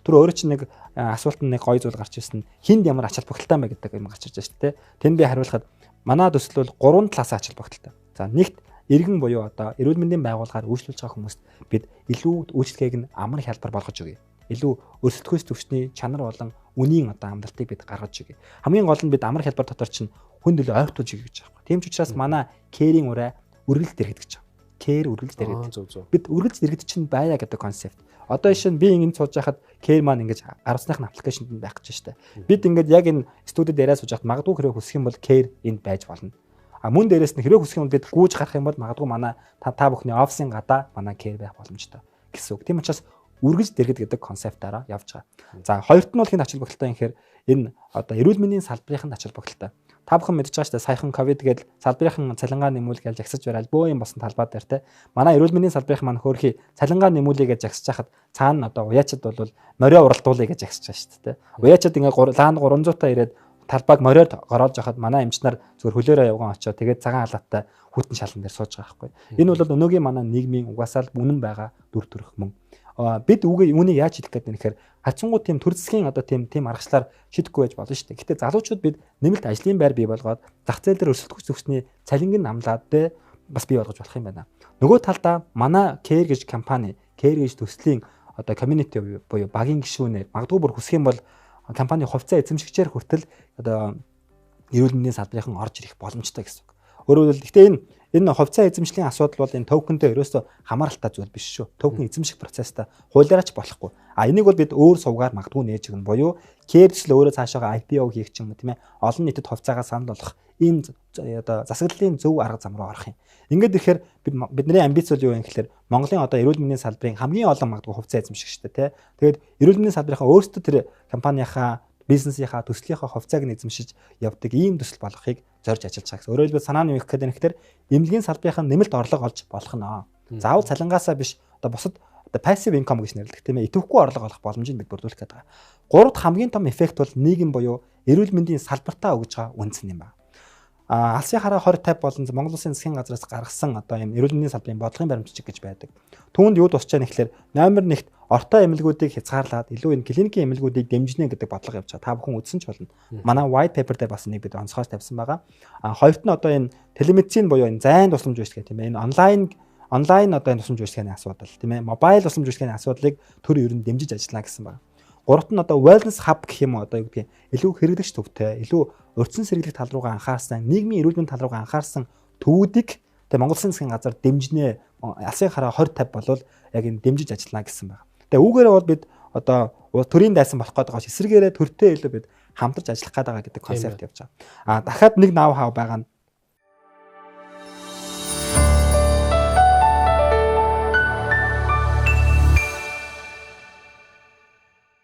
түр өөрөө чинь нэг асуулт нэг гоё зүйл гарч ирсэн. Хинд ямар ач холбогдолтой бай гэдэг юм гарч ирж байна шүү дээ. Тэнд би хариулахад манай төсөл бол 3 талаас ач холбогдолтой. За нэгт иргэн буюу одоо эрүүл мэндийн байгууллагаар үйлчлүүлж байгаа хүмүүст бид илүү үйлчлэгийг нь амар хялбар болгож өгье. Илүү өрсөлдөхөөс төвчний чанар болон үнийн одоо амлалтыг бид гаргаж өгье. Хамгийн гол нь бид амар хялбар дотор чинь хүнд илүү ойртуулж өгье гэж байгаа. Тийм ч учраас манай кэрийн ураа үргэлж дэрэгдэж байгаа. Кэр үргэлж дэрэгдэж. Бид үргэлж дэрэгдэж чинь байя гэдэг концепт. Одоо жишээ нь би ингэ сууж байхад кэр маань ингэж 10 саяхны аппликейшнд байх гэж штэ. Бид ингээд яг энэ студид дээрээ сууж байхад магадгүй хэрэг хүсэх юм бол кэр энд байж болно. А мөн дээрээс нь хэрэг хүсэх юм бол бид гүйж гарах юм бол магадгүй манай та бүхний офисын гадаа манай кэр байх боломжтой гэсэн үг. Тийм учраас үргэлж дэргэд гэдэг концептаараа явж байгаа. За хоёрт нь бол хин ач холбогдолтой юм гэхээр энэ одоо эрүүл мэндийн салбарын ач холбогдолтой. Та бүхэн мэдж байгаа шүү дээ саяхан ковид гээд салбарын цалингаа нэмүүл гэж жагсаж барайл бөө юм болсон талбай дээр те. Манай эрүүл мэндийн салбарын маань хөөрхий цалингаа нэмүүлээ гэж жагсаж хахад цаана одоо уяачид бол морио уралдуулъя гэж жагсаж байгаа шүү дээ те. Уяачид ингээ лаанд 300 та ирээд талбайг мориод гороож хахад манай эмчнэр зөвхөн хөлөөрөө явган очоо тэгээд цагаан халааттай хүтэн шалан дээр сууж байгаа байхгүй. Энэ бол өнөөгийн манай нийгмийн угаасаа л үнэн байгаа дүр төрх мөн. Бид үүнийг яаж хэлэх гээд нэхэр хацсангууд тийм төр засгийн одоо тийм аргачлаар шидэхгүй байж болно шүү дээ. Гэтэ залуучууд бид нэмэлт ажлын байр бий болгоод зах зээл дээр өрсөлдөх зөвчний цалингийн намлаад бас бий болгож болох юм байна. Нөгөө талдаа манай Care гэж компани, Care гэж төслийн одоо community буюу багийн гишүүнээр магадгүй бүр хүсэх юм бол компани хувьцаа эзэмшигчээр хүртэл одоо эрүүл мэндийн салбарын орж ирэх боломжтой гэсэн үг. Өөрөөр хэлбэл гэхдээ энэ хувьцаа эзэмшлийн асуудал бол энэ токентэй ерөөсөө хамааралтай зүйл биш шүү. Токен эзэмших процесстай хуулиараач болохгүй. Энийг бол бид өөр сувгаар магадгүй нээж өгнө буюу кэрчл өөрөө цаашаа IPO хийх ч юм уу тийм ээ. Олон нийтэд хувьцаагаа санал болгох ийм одоо засаглалын зөв арга зам руу орох юм. Ингээд ирэхээр бидний амбиц бол юу юм гэхээр Монголын одоо эрүүл мэндийн салбарын хамгийн олон магадгүй хувьцаа эзэмших шүү дээ. Тэгээд эрүүл мэндийн салбарынхаа өөрсдөө тэр компанийнхаа бизнесийнхаа төслийнхаа хувьцааг нь эзэмшиж явдаг ийм төсөл болгохыг зорж ажиллаж байгаа гэсэн. Өөрөөр хэлбэл санаа нь юу гэхээр нэхтэр эмнэлгийн салбарынхаа нэмэлт орлого олж болох нь. Заавал цалингаасаа биш одоо бусад одоо passive income гэж нэрлэдэг тийм ээ. Идэвхгүй орлого олох боломжийг бид бүрдүүлэх гэдэг. Гуравт хамгийн том эффект бол нийгэм буюу эрүүл мэндийн салбартаа өгж байгаа үнцэн юм байна. Алсын хараа 2050 болон Монгол Улсын засгийн газраас гаргасан одоо юм эрүүл мэндийн салбарын бодлогын баримтчиг гэж байдаг. Түүнд юу тусч байгаа нэхлээр номер 1-т ортой эмнэлгүүдийг хязгаарлаад илүү энэ клиникийн эмнэлгүүдийг дэмжинэ гэдэг бодлого явж байгаа. Та бүхэн үзсэн ч болно. Манай white paper дээр бас нэг бид онцгойж тавьсан байгаа. Хоёрт нь одоо энэ телемедицин буюу энэ зайн тусламж үйлчилгээ тийм ээ. Энэ онлайн одоо энэ тусламж үйлчилгээний асуудал тийм ээ. Мобайл тусламж үйлчилгээний асуудлыг төр ер нь дэмжиж ажиллана гэсэн байна. Гуравт нь одоо wellness hub гэх юм одоо юу гэдгийг илүү хэрэглэгч төвтэй, илүү урьдчилан сэргийлэх тал руугаа анхаарсан, нийгмийн эрүүл мэндийн тал руугаа анхаарсан төвүүдийг тэгээ Монгол Улсын засгийн газар дэмжинэ. Алсын хараа 2050 болвол яг энэ дэмжиж ажиллана гэсэн байна. Тэгээ үүгээрээ бол бид одоо төрийн дайсан болох гэдэг эсрэгээрээ төртэй илүү бид хамтарч ажиллах гэдэг концепт явж байгаа. Дахиад нэг нав хав байгаа нь